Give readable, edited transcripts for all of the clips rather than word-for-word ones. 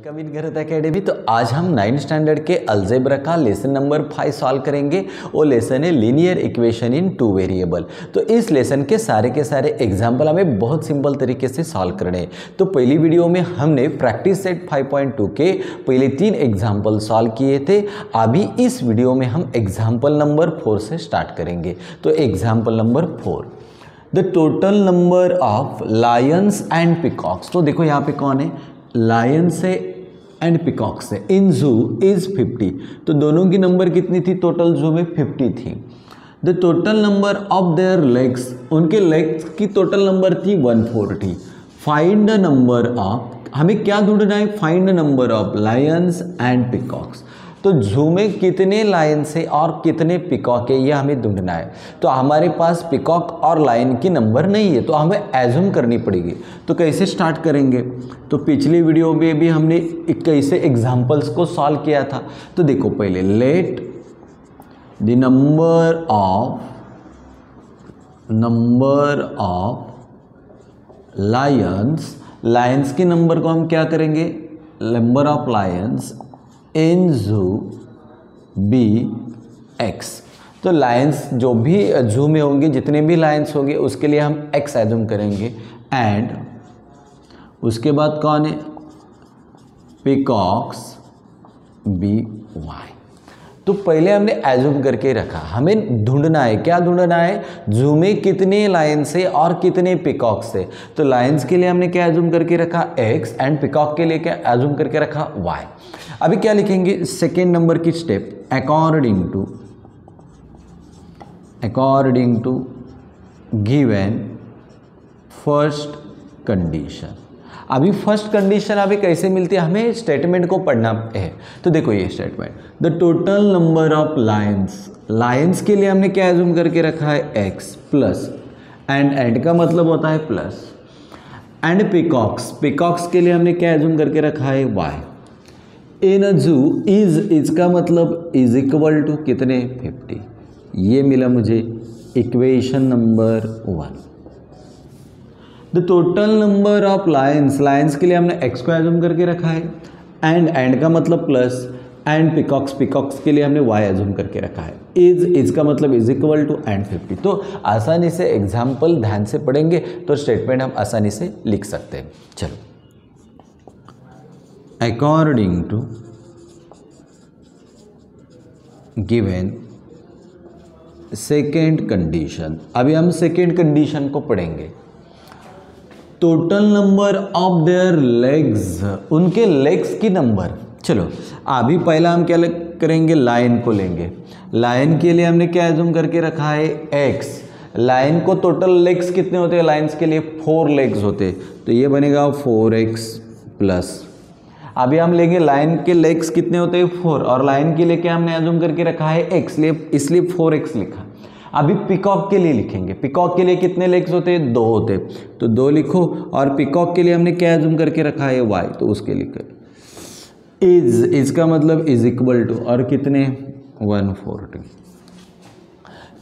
Welcome in Garat academy. तो आज हम 9th स्टैंडर्ड के अलजेब्रा का लेसन नंबर 5 सॉल्व करेंगे। वो लेसन है लीनियर इक्वेशन इन 2 वेरिएबल। तो इस लेसन के सारे एग्जाम्पल हमें बहुत सिंपल तरीके से सॉल्व करने हैं। तो पहली वीडियो में हमने प्रैक्टिस सेट 5.2 के पहले 3 एग्जाम्पल सॉल्व किए थे। अभी इस वीडियो में हम एग्जाम्पल नंबर 4 से स्टार्ट करेंगे। तो example number 4, the total number of Lions and peacocks. तो देखो यहाँ पे कौन है, लायन से एंड पिकॉक से इन जू इज 50। तो दोनों की नंबर कितनी थी टोटल जू में? 50 थी। The total number of their legs, उनके लेग्स की टोटल नंबर थी 140। फाइंड द नंबर ऑफ, हमें क्या ढूंढना है? Find the number of Lions and peacocks. तो जू में कितने लायन से और कितने पिकॉक है ये हमें ढूंढना है। तो हमारे पास पिकॉक और लायन की नंबर नहीं है, तो हमें एज्यूम करनी पड़ेगी। तो कैसे स्टार्ट करेंगे? तो पिछली वीडियो में भी हमने कैसे एग्जाम्पल्स को सॉल्व किया था। तो देखो पहले let the number of Lions के नंबर को हम क्या करेंगे? नंबर ऑफ लायंस इन जू बी एक्स। तो लायंस जो भी जू में होंगे, जितने भी लायंस होंगे उसके लिए हम एक्स एज्यूम करेंगे। एंड उसके बाद कौन है? Peacocks be y. तो पहले हमने एज्यूम करके रखा, हमें ढूंढना है, क्या ढूंढना है? जू में कितने लायंस है और कितने पिकॉक से। तो लायंस के लिए हमने क्या एज्यूम करके रखा? एक्स। एंड पिकॉक के लिए क्या एज्यूम करके रखा? वाई। अभी क्या लिखेंगे? सेकेंड नंबर की step, according to given first condition. अभी फर्स्ट कंडीशन अभी कैसे मिलती है? हमें स्टेटमेंट को पढ़ना है। तो देखो ये statement, the total number of Lions के लिए हमने क्या एज्यूम करके रखा है? एक्स प्लस, एंड का मतलब होता है प्लस। एंड पिकॉक्स के लिए हमने क्या एज्यूम करके रखा है? वाई। इन अ जू इज का मतलब इज इक्वल टू कितने? 50। ये मिला मुझे equation number 1। The total number of Lions के लिए हमने एक्स को एज्यूम करके रखा है। एंड का मतलब प्लस। एंड पिकॉक्स के लिए हमने वाई एज्यूम करके रखा है। इज का मतलब इज इक्वल टू एंड 50। तो आसानी से एग्जाम्पल ध्यान से पढ़ेंगे तो स्टेटमेंट हम आसानी से लिख सकते हैं। चलो, according to given second condition. अभी हम सेकेंड कंडीशन को पढ़ेंगे। Total number of their legs, उनके लेग्स की नंबर। चलो अभी पहला हम क्या करेंगे? लायन को लेंगे। लायन के लिए हमने क्या एज्यूम करके रखा है? एक्स। लायन को टोटल लेग्स कितने होते हैं? लायंस के लिए 4 लेग्स होते हैं, तो ये बनेगा 4x प्लस। अभी हम लेंगे लायन के लेग्स कितने होते हैं? 4, और लायन के लिए क्या हमने एज्यूम करके रखा है? x, इसलिए 4x लिखा। अभी पिकॉक के लिए लिखेंगे। पिकॉक के लिए कितने लेग्स होते हैं? 2 होते हैं, तो 2 लिखो। और पिकॉक के लिए हमने क्या एज्यूम करके रखा है? y, तो उसके लिखो इज का मतलब इज इक्वल टू, और कितने? 140।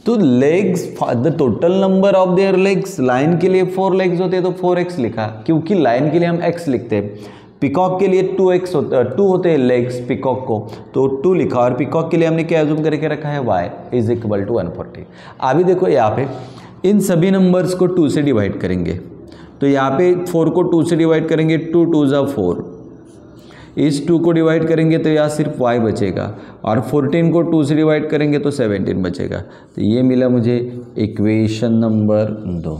तो legs, the total number of their legs, lion के लिए 4 लेग्स होते हैं तो 4x लिखा, क्योंकि लायन के लिए हम x लिखते हैं। पिकॉक के लिए 2 होते हैं लेग्स पिकॉक को, तो 2 लिखा। और पिकॉक के लिए हमने क्या एज्यूम करके रखा है? y is equal to 140। अभी देखो यहाँ पे इन सभी नंबर्स को 2 से डिवाइड करेंगे। तो यहाँ पे 4 को 2 से डिवाइड करेंगे, 2 2 जा 4। इस 2 को डिवाइड करेंगे तो यहाँ सिर्फ y बचेगा, और 14 को 2 से डिवाइड करेंगे तो 17 बचेगा। तो ये मिला मुझे इक्वेशन नंबर 2।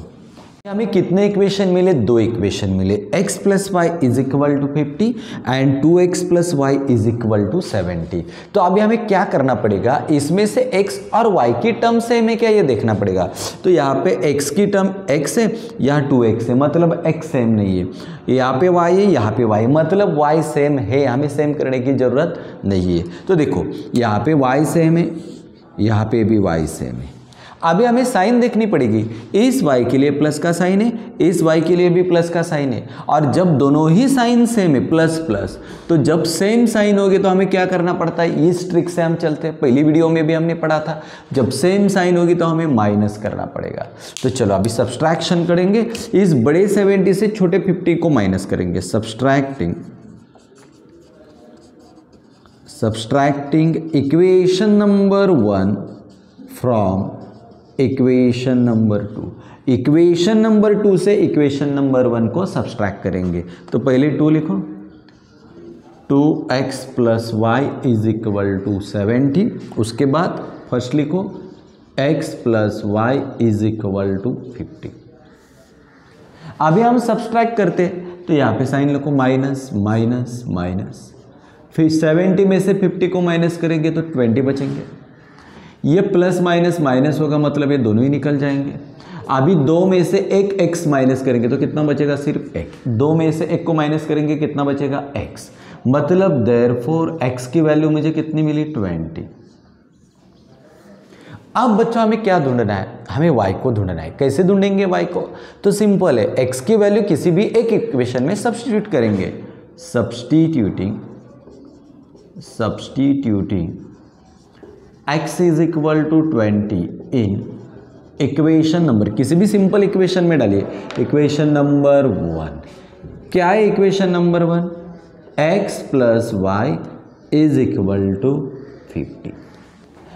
हमें कितने इक्वेशन मिले? 2 इक्वेशन मिले। x plus y is equal to 50 and 2x plus y is equal to 70। तो अभी हमें क्या करना पड़ेगा? इसमें से x और y की टर्म से हमें क्या ये देखना पड़ेगा। तो यहाँ पे x की टर्म x है, यहाँ 2x है, मतलब x सेम नहीं है। यहाँ पे y है, यहाँ पे y, मतलब y सेम है, हमें सेम करने की ज़रूरत नहीं है। तो देखो यहाँ पे y सेम है, यहाँ पे भी y सेम है। अभी हमें साइन देखनी पड़ेगी। इस y के लिए प्लस का साइन है, इस y के लिए भी प्लस का साइन है, और जब दोनों ही साइन सेम है प्लस प्लस, तो जब सेम साइन होगी तो हमें क्या करना पड़ता है? इस ट्रिक से हम चलते हैं। पहली वीडियो में भी हमने पढ़ा था, जब सेम साइन होगी तो हमें माइनस करना पड़ेगा। तो चलो अभी सब्सट्रैक्शन करेंगे। इस बड़े 70 से छोटे 50 को माइनस करेंगे। Subtracting subtracting equation number 1 from equation number 2। Equation number 2 से इक्वेशन नंबर 1 को सब्सट्रैक्ट करेंगे। तो पहले 2 लिखो, 2x plus y is equal to 70। उसके बाद फर्स्ट लिखो x plus y is equal to 50। अभी हम सब्सट्रैक्ट करते तो यहाँ पे साइन लिखो माइनस माइनस माइनस, फिर 70 में से 50 को माइनस करेंगे तो 20 बचेंगे। ये प्लस माइनस माइनस होगा, मतलब ये दोनों ही निकल जाएंगे। अभी 2 में से एक x माइनस करेंगे तो कितना बचेगा, सिर्फ x। 2 में से 1 को माइनस करेंगे कितना बचेगा, x। मतलब देयरफॉर x की वैल्यू मुझे कितनी मिली, 20। अब बच्चों हमें क्या ढूंढना है, हमें y को ढूंढना है। कैसे ढूंढेंगे y को, तो सिंपल है, x की वैल्यू किसी भी एक इक्वेशन में सब्स्टिट्यूट करेंगे। Substituting x is equal to 20 in equation number, किसी भी सिंपल इक्वेशन में डालिए, इक्वेशन नंबर 1। क्या है equation number 1, x plus y is equal to 50।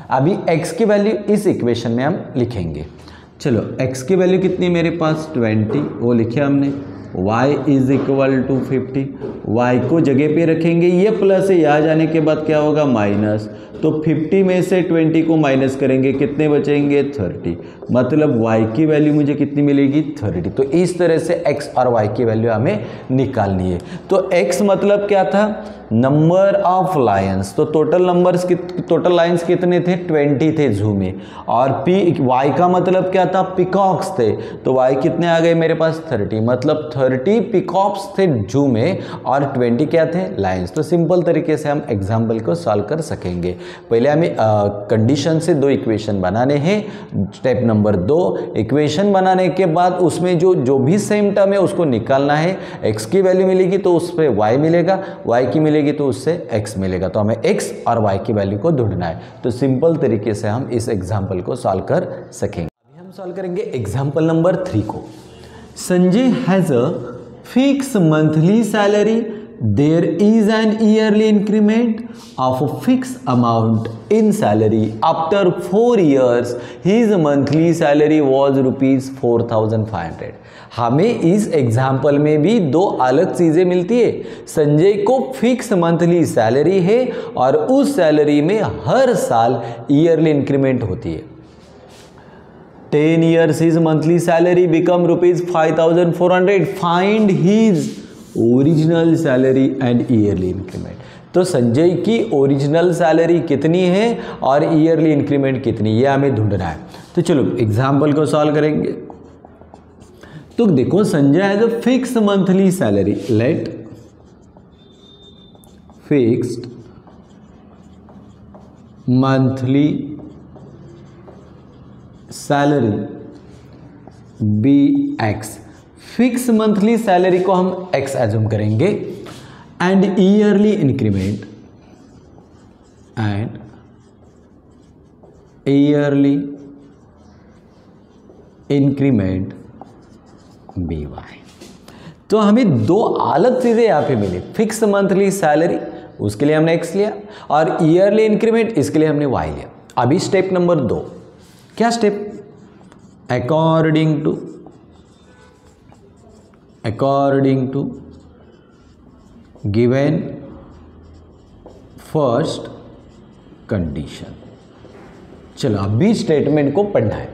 अभी x की वैल्यू इस इक्वेशन में हम लिखेंगे। चलो x की वैल्यू कितनी मेरे पास, 20, वो लिखे हमने। y is equal to 50, y को जगह पे रखेंगे, ये प्लस है, यहाँ जाने के बाद क्या होगा, माइनस। तो 50 में से 20 को माइनस करेंगे, कितने बचेंगे, 30। मतलब y की वैल्यू मुझे कितनी मिलेगी, 30। तो इस तरह से x और y की वैल्यू हमें निकालनी है। तो x मतलब क्या था, नंबर ऑफ लायंस। तो टोटल लायंस कितने थे, 20 थे जू में। और y का मतलब क्या था, पिकॉक्स थे। तो y कितने आ गए मेरे पास, 30। मतलब 30 पिकॉक्स थे जू में और 20 क्या थे, लायंस। तो सिंपल तरीके से हम एग्जाम्पल को सॉल्व कर सकेंगे। पहले हमें कंडीशन से 2 इक्वेशन बनाने हैं। स्टेप नंबर 2, इक्वेशन बनाने के बाद उसमें जो भी सेम टर्म है उसको निकालना है। x की वैल्यू मिलेगी तो उस पर y मिलेगा, y की मिलेगी तो उससे x मिलेगा। तो हमें x और y की वैल्यू को ढूंढना है। तो सिंपल तरीके से हम इस एग्जाम्पल को सॉल्व कर सकेंगे। अभी हम सॉल्व करेंगे एग्जाम्पल नंबर 3 को। Sanjay has a fix monthly salary, there is an yearly increment of a fixed amount in salary. After 4 years his monthly salary was rupees 4500। हमें इस एग्जाम्पल में भी 2 अलग चीज़ें मिलती है। संजय को फिक्स मंथली सैलरी है और उस सैलरी में हर साल ईयरली इंक्रीमेंट होती है। 10 years his monthly salary become rupees 5400। find his original salary and yearly increment. तो संजय की ओरिजिनल सैलरी कितनी है और ईयरली इंक्रीमेंट कितनी, ये हमें ढूंढना है। तो चलो एग्जाम्पल को सॉल्व करेंगे। तो देखो Sanjay has a fix monthly salary, let fixed monthly salary be x. Fix monthly salary को हम x एज्यूम करेंगे and yearly increment be y. तो हमें 2 अलग चीज़ें यहाँ पे मिली। फिक्स मंथली सैलरी उसके लिए हमने x लिया और ईयरली इंक्रीमेंट इसके लिए हमने y लिया। अभी स्टेप नंबर 2, क्या step, according to given first condition। चलो अभी स्टेटमेंट को पढ़ना है।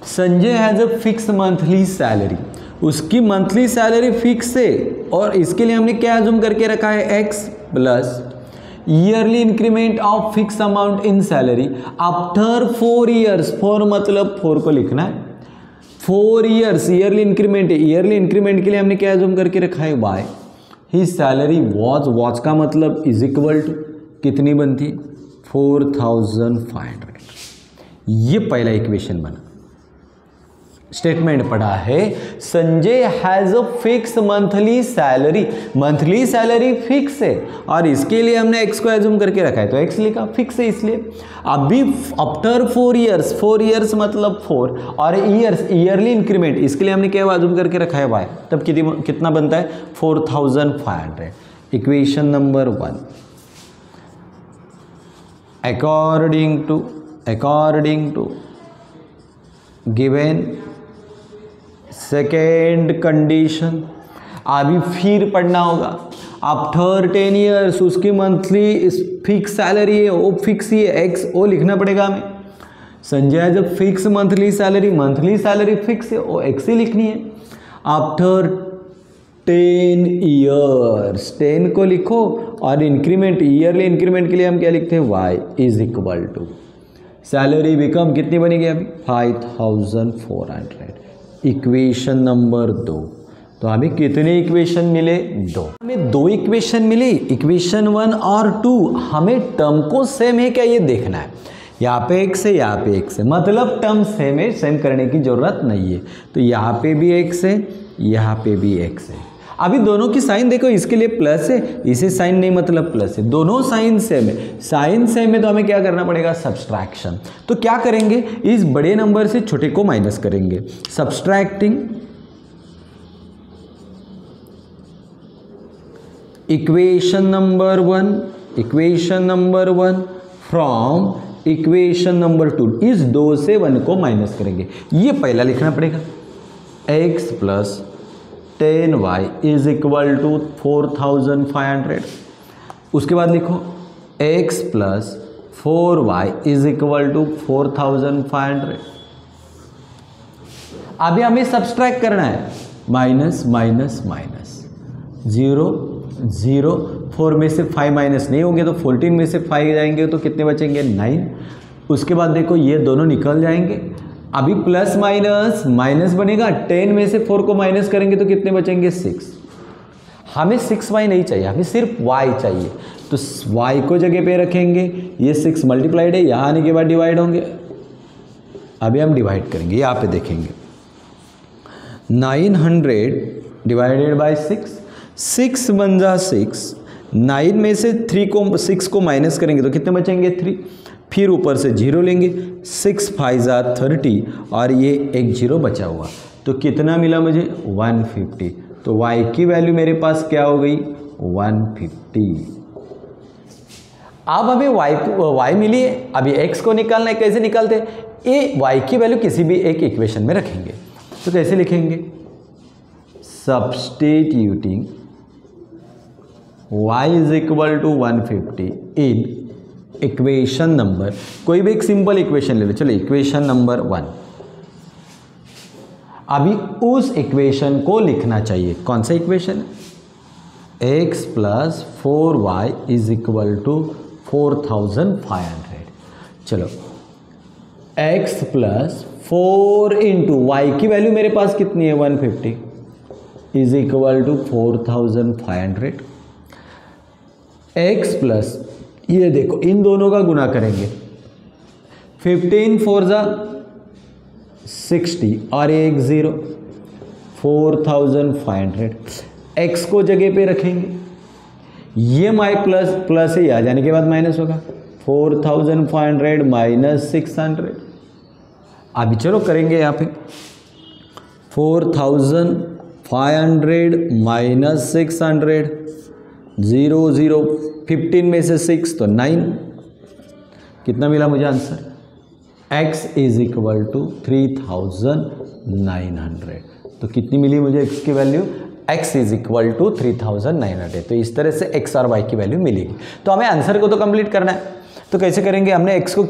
Sanjay has a fix monthly salary, उसकी मंथली सैलरी फिक्स है और इसके लिए हमने क्या अज्यूम करके रखा है, x plus yearly increment of fix amount in salary after 4 years। 4 मतलब 4 को लिखना है, 4 years ईयरली इंक्रीमेंट है। ईयरली इंक्रीमेंट के लिए हमने क्या अज्यूम करके रखा है, y। ही सैलरी वॉज का मतलब इज इक्वल टू कितनी बनती है, 4500। ये पहला इक्वेशन बना। स्टेटमेंट पढ़ा है, Sanjay has a fix monthly salary, monthly salary fix है और इसके लिए हमने x को एज्यूम करके रखा है तो x लिखा, फिक्स है इसलिए। अभी आफ्टर 4 years, 4 years मतलब 4 और ईयर्स ईयरली इंक्रीमेंट, इसके लिए हमने क्या एज्यूम करके रखा है y। तब कितना बनता है, 4500। Equation number 1। According to given second condition. अभी फिर पढ़ना होगा। आफ्टर 10 ईयर्स उसकी मंथली फिक्स सैलरी है, वो फिक्स ही है, एक्स, वो लिखना पड़ेगा हमें। संजय जब फिक्स मंथली सैलरी फिक्स है, वो एक्स ही लिखनी है। आफ्टर 10 ईयर्स 10 को लिखो और इंक्रीमेंट, ईयरली इंक्रीमेंट के लिए हम क्या लिखते हैं, y is equal to salary become कितनी बनेगी अभी 5400। Equation number 2। तो अभी कितने इक्वेशन मिले, 2। हमें 2 इक्वेशन मिली, इक्वेशन 1 और 2। हमें टर्म को सेम है क्या ये देखना है। यहाँ पे x है, यहाँ पे x है, मतलब टर्म सेम है, सेम करने की जरूरत नहीं है। तो यहाँ पे भी x है, यहाँ पे भी x है। अभी दोनों की साइन देखो, इसके लिए प्लस है, इसे साइन नहीं मतलब प्लस है, दोनों साइन सेम है। साइन सेम है तो हमें क्या करना पड़ेगा, सब्सट्रैक्शन। तो क्या करेंगे, इस बड़े नंबर से छोटे को माइनस करेंगे। Subtracting equation number 1 from equation number 2। इस 2 से 1 को माइनस करेंगे। ये पहला लिखना पड़ेगा, x plus 10y is equal to 4500। उसके बाद लिखो x plus 4y is equal to 4500। अभी हमें सब्सट्रैक्ट करना है, माइनस माइनस माइनस, 0 0, 4 में से 5 माइनस नहीं होंगे तो 14 में से 5 जाएंगे तो कितने बचेंगे, 9। उसके बाद देखो ये दोनों निकल जाएंगे। अभी प्लस माइनस माइनस बनेगा, 10 में से 4 को माइनस करेंगे तो कितने बचेंगे, 6। हमें 6y नहीं चाहिए, हमें सिर्फ y चाहिए। तो y को जगह पे रखेंगे, ये 6 मल्टीप्लाइड है, यहाँ आने के बाद डिवाइड होंगे। अभी हम डिवाइड करेंगे, यहाँ पे देखेंगे 900 डिवाइडेड बाई 6 बन जा 6। 9 में से 6 को माइनस करेंगे तो कितने बचेंगे, 3। फिर ऊपर से 0 लेंगे, 6 5 जा 30 और ये एक 0 बचा हुआ, तो कितना मिला मुझे, 150। तो y की वैल्यू मेरे पास क्या हो गई, 150। अब हमें y मिली है, अभी x को निकालना है। कैसे निकालते हैं, ये y की वैल्यू किसी भी एक इक्वेशन में रखेंगे। तो कैसे लिखेंगे, substituting y is equal to 150 in equation number, कोई भी एक सिंपल इक्वेशन ले लो, चलो इक्वेशन नंबर 1। अभी उस इक्वेशन को लिखना चाहिए, कौन सा equation, x plus 4y is equal to 4500। चलो x प्लस 4 इंटू y की वैल्यू मेरे पास कितनी है, 150 is equal to 4500। x plus, ये देखो इन दोनों का गुना करेंगे, 15 4 जा 60 और एक 0, 4500। x को जगह पे रखेंगे, ये माई प्लस है, आ जाने के बाद माइनस होगा, 4500 माइनस 600। अभी चलो करेंगे यहाँ पे 4500 माइनस 600, 0 0, 15 में से 6 तो 9। कितना मिला मुझे answer, x is equal to 3900। तो कितनी मिली मुझे x की value, x is equal to 3900। तो इस तरह से x और y की वैल्यू मिलेगी। तो हमें आंसर को तो कंप्लीट करना है, तो कैसे करेंगे, हमने x को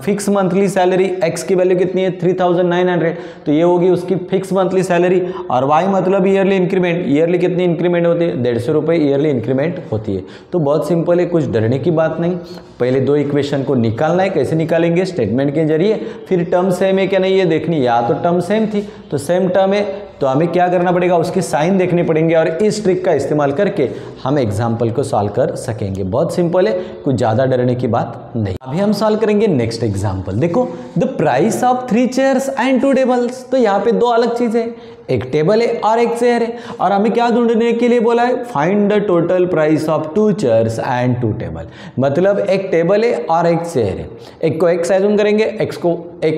फिक्स मंथली सैलरी, x की वैल्यू कितनी है 3900, तो ये होगी उसकी फिक्स मंथली सैलरी, और y मतलब ईयरली इंक्रीमेंट। ईयरली कितनी इंक्रीमेंट होती है, 150 रुपये ईयरली इंक्रीमेंट होती है। तो बहुत सिंपल है, कुछ डरने की बात नहीं। पहले 2 इक्वेशन को निकालना है, कैसे निकालेंगे, स्टेटमेंट के जरिए। फिर टर्म सेम है क्या नहीं ये देखनी, या तो टर्म सेम थी तो सेम टर्म है, तो हमें क्या करना पड़ेगा, उसके साइन देखने पड़ेंगे, और इस ट्रिक का इस्तेमाल करके हम एग्जाम्पल को सॉल्व कर सकेंगे। बहुत सिंपल है, कुछ ज़्यादा डरने की बात नहीं। अभी हम सॉल्व करेंगे नेक्स्ट एग्जाम्पल। देखो, the price of 3 chairs and 2 tables. तो यहाँ पे 2 अलग चीज़ें हैं, एक टेबल है और एक चेयर है, और हमें क्या ढूंढने के लिए बोला है, find the total price of 2 chairs and 2 table. मतलब एक टेबल है और एक चेयर है, एक को x एज्यूम करेंगे, एक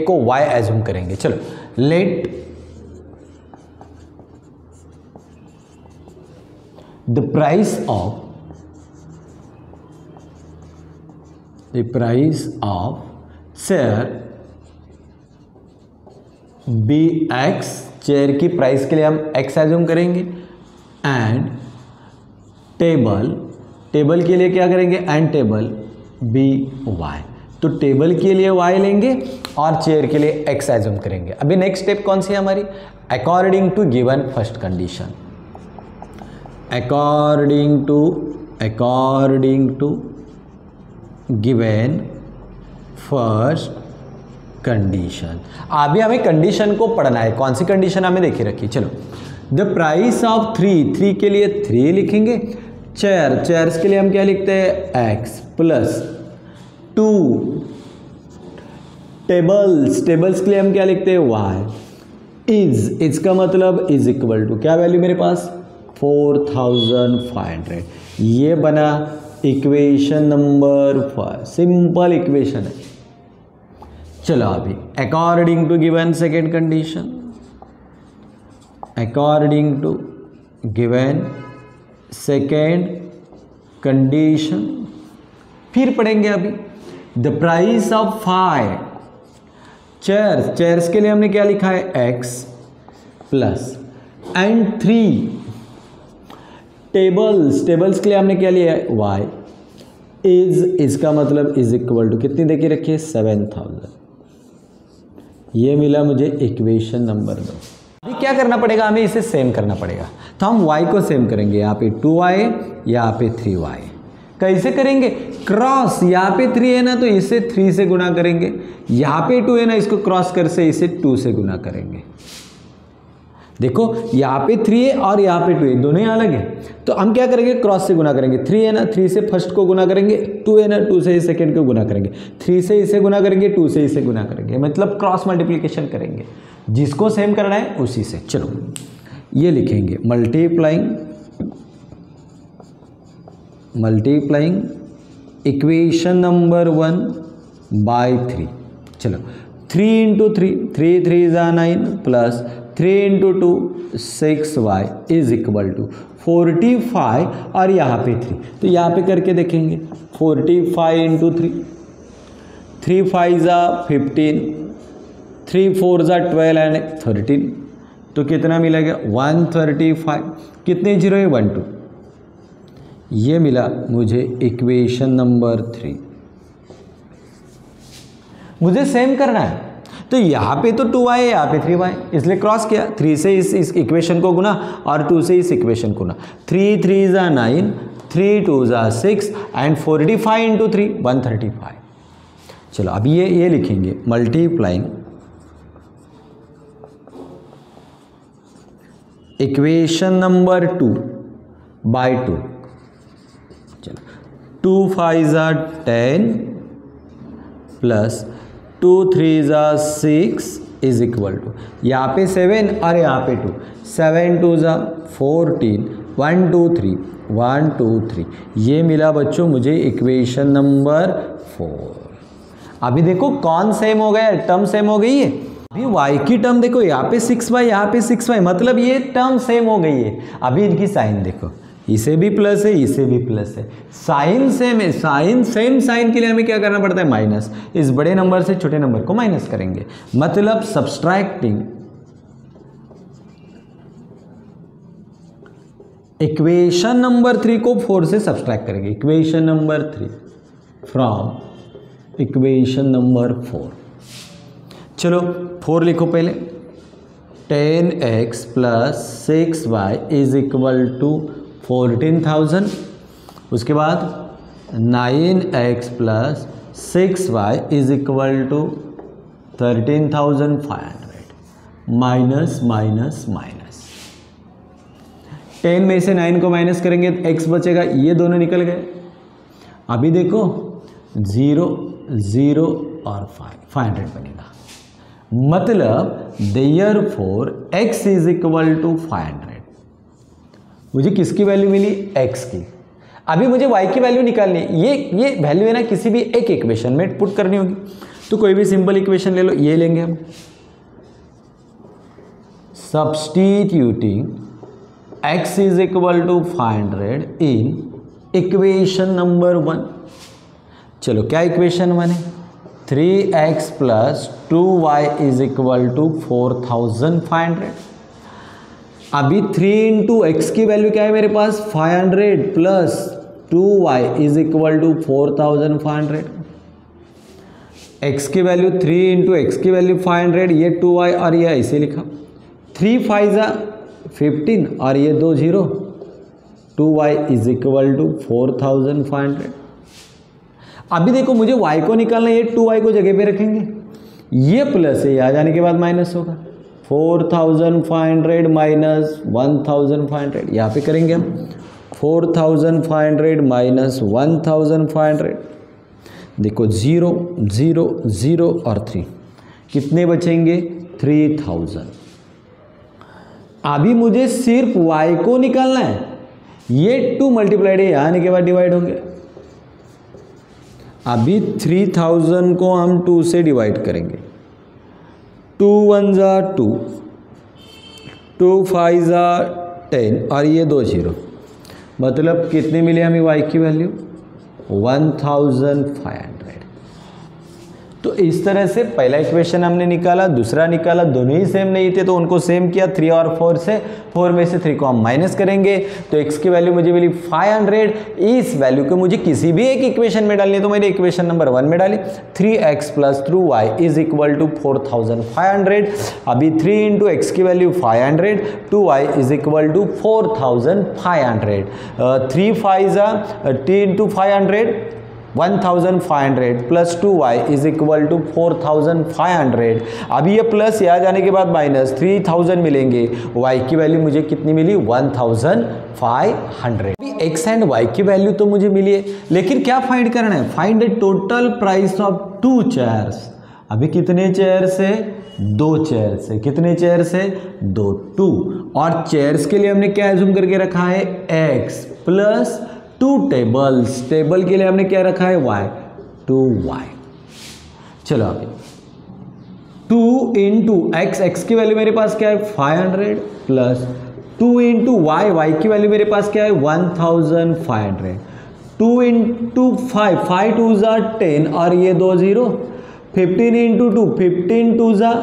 को y एज्यूम करेंगे। चलो let the price of the price of share be x, chair की प्राइस के लिए हम एक्स एज्यूम करेंगे, एंड टेबल के लिए क्या करेंगे, एंड टेबल बी वाई। तो टेबल के लिए वाई लेंगे और चेयर के लिए एक्स एज्यूम करेंगे। अभी नेक्स्ट स्टेप कौन सी है हमारी, according to given first condition, according to given first condition. अभी हमें कंडीशन को पढ़ना है, कौन सी कंडीशन हमें देखी रखी, चलो। द प्राइस ऑफ थ्री के लिए 3 लिखेंगे, चेयर्स के लिए हम क्या लिखते हैं, एक्स प्लस 2, टेबल्स के लिए हम क्या लिखते हैं, वाई, इज का मतलब इज इक्वल टू क्या वैल्यू मेरे पास 4500। ये बना इक्वेशन नंबर 5, सिंपल इक्वेशन है। चलो अभी according to given second condition, according to given second condition फिर पढ़ेंगे अभी। द प्राइस ऑफ 5 चेयर्स के लिए हमने क्या लिखा है, एक्स प्लस, एंड 3 टेबल्स के लिए हमने क्या लिया है, वाई, इज का मतलब इज इक्वल टू कितनी देखी रखी है, 7000। ये मिला मुझे इक्वेशन नंबर 2। अभी क्या करना पड़ेगा, हमें इसे सेम करना पड़ेगा। तो हम y को सेम करेंगे, यहाँ पे 2y, यहाँ पे 3y। कैसे करेंगे, क्रॉस, यहाँ पे 3 है ना तो इसे 3 से गुना करेंगे, यहाँ पे 2 है ना इसको क्रॉस कर से इसे 2 से गुना करेंगे। देखो यहाँ पे 3 है और यहाँ पे 2 है, दोनों ही अलग है। तो हम क्या करेंगे, क्रॉस से गुना करेंगे। 3 है ना, 3 से फर्स्ट को गुना करेंगे, 2 है ना, 2 से सेकंड को गुना करेंगे, 3 से इसे गुना करेंगे, 2 से इसे गुना करेंगे, मतलब क्रॉस मल्टीप्लिकेशन करेंगे। जिसको सेम करना है उसी से। चलो ये लिखेंगे, मल्टीप्लाइंग इक्वेशन नंबर 1 बाय 3। चलो 3 into 3 = 9 plus 3 into 2 6y is equal to 45 और यहाँ पे 3। तो यहाँ पे करके देखेंगे, 45 इंटू 3 5 = 15, 3 4 = 12 एंड 13। तो कितना मिलेगा, 135। कितने जीरो है, 1 2। ये मिला मुझे इक्वेशन नंबर 3। मुझे सेम करना है, तो यहाँ पे तो 2y है, यहाँ पे 3y, इसलिए क्रॉस किया। 3 से इस इक्वेशन को गुना और 2 से इस इक्वेशन को गुना। 3 3 = 9, 3 2 = 6 एंड 45 इंटू 3 135। चलो अब ये लिखेंगे, मल्टीप्लाइंग इक्वेशन नंबर 2 बाय 2। चलो 2 5 = 10 प्लस 2 3 = 6 इज इक्वल टू, यहाँ पे 7 और यहाँ पे 2, 7 2 = 14, 1 2 3 1 2 3। ये मिला बच्चों मुझे इक्वेशन नंबर 4। अभी देखो कौन सेम हो गया, टर्म सेम हो गई है। अभी y की टर्म देखो, यहाँ पे 6y, यहाँ पे 6y, मतलब ये टर्म सेम हो गई है। अभी इनकी साइन देखो, इसे भी प्लस है, इसे भी प्लस है, साइन सेम है। सेम साइन के लिए हमें क्या करना पड़ता है, माइनस। इस बड़े नंबर से छोटे नंबर को माइनस करेंगे, मतलब सब्सट्रैक्टिंग इक्वेशन नंबर 3 को 4 से सब्सट्रैक्ट करेंगे। Equation number 3 from equation number 4। चलो 4 लिखो पहले, 10x plus 6y is equal to 14,000। उसके बाद 9x plus 6y is equal to 13,500 minus minus minus. 10 में से 9 को माइनस करेंगे तो x बचेगा, ये दोनों निकल गए। अभी देखो 0 0 और 500 बनेगा, मतलब therefore x is equal to 500। मुझे किसकी वैल्यू मिली, x की। अभी मुझे y की वैल्यू निकालनी है। ये वैल्यू है ना किसी भी एक इक्वेशन में पुट करनी होगी, तो कोई भी सिंपल इक्वेशन ले लो। ये लेंगे हम, substituting x is equal to 500 in equation number 1। चलो क्या इक्वेशन बने, 3x plus 2y is equal to 4500। अभी 3 इंटू एक्स की वैल्यू क्या है मेरे पास 500 plus 2y is equal to 4500। x की वैल्यू 3 इंटू एक्स की वैल्यू 500, ये 2y और ये ऐसे लिखा, 3 5 15 और ये 2 0, 2y इज इक्वल टू 4500। अभी देखो मुझे y को निकालना है, ये 2y को जगह पे रखेंगे, ये प्लस है, आ जाने के बाद माइनस होगा, 4500 माइनस 1500, यहाँ पे करेंगे हम 4500 माइनस 1500, देखो 0 0 0 और 3, कितने बचेंगे 3000। अभी मुझे सिर्फ y को निकालना है, ये 2 मल्टीप्लाइड है, यहाँ आने के बाद डिवाइड होंगे। अभी 3000 को हम 2 से डिवाइड करेंगे, 2 1 जा 2, 2 5 जा 10 और ये 2 0, मतलब कितने मिले हमें y की वैल्यू 1500। तो इस तरह से पहला इक्वेशन हमने निकाला, दूसरा निकाला, दोनों ही सेम नहीं थे तो उनको सेम किया, 3 और 4 से, 4 में से 3 को हम माइनस करेंगे तो x की वैल्यू मुझे मिली 500। इस वैल्यू को मुझे किसी भी एक इक्वेशन में डालनी है तो मैंने इक्वेशन नंबर 1 में डाली, 3x plus 2y is equal to 4500। अभी 3 इंटू एक्स की value 500, 2y is equal to 4500, 3 5 3 into 500 1500 plus 2y is equal to 4500। अभी ये प्लस यहाँ जाने के बाद माइनस 3000 मिलेंगे, y की वैल्यू मुझे कितनी मिली 1500। x एंड y की वैल्यू तो मुझे मिली है, लेकिन क्या फाइंड करना है, find the total price of 2 chairs. अभी कितने चेयर्स है 2 चेयर्स है, कितने चेयर्स है 2, 2, और चेयर्स के लिए हमने क्या एज्यूम करके रखा है x प्लस 2 टेबल्स, टेबल के लिए हमने क्या रखा है y, 2y। चलो अभी 2 इंटू एक्स, एक्स की वैल्यू मेरे पास क्या है 500 प्लस 2 इंटू वाई, वाई की वैल्यू मेरे पास क्या है 1500, 2 इंटू 5, 5 2 ज़ा 10 और ये 2 0, 15 इंटू 2, 15 2 ज़ा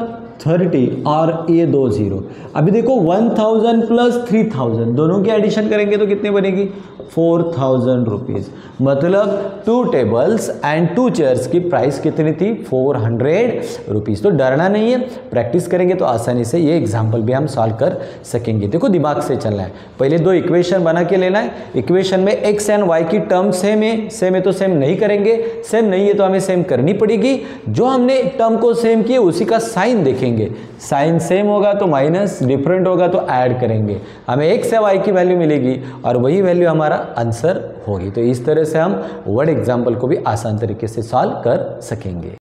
30 और ये 2 0। अभी देखो 1000 प्लस 3000 दोनों की एडिशन करेंगे तो कितने बनेगी 4000 रुपीज़, मतलब 2 टेबल्स एंड 2 चेयर्स की प्राइस कितनी थी 400 रुपीज़। तो डरना नहीं है, प्रैक्टिस करेंगे तो आसानी से ये एग्जाम्पल भी हम सॉल्व कर सकेंगे। देखो दिमाग से चलना है, पहले 2 इक्वेशन बना के लेना है, इक्वेशन में x एंड y की टर्म सेम है तो सेम नहीं करेंगे, सेम नहीं है तो हमें सेम करनी पड़ेगी। जो हमने टर्म को सेम किए उसी का साइन देखेंगे, साइन सेम होगा तो माइनस, डिफरेंट होगा तो ऐड करेंगे, हमें x या y की वैल्यू मिलेगी और वही वैल्यू हमारा आंसर होगी। तो इस तरह से हम वर्ड एग्जाम्पल को भी आसान तरीके से सॉल्व कर सकेंगे।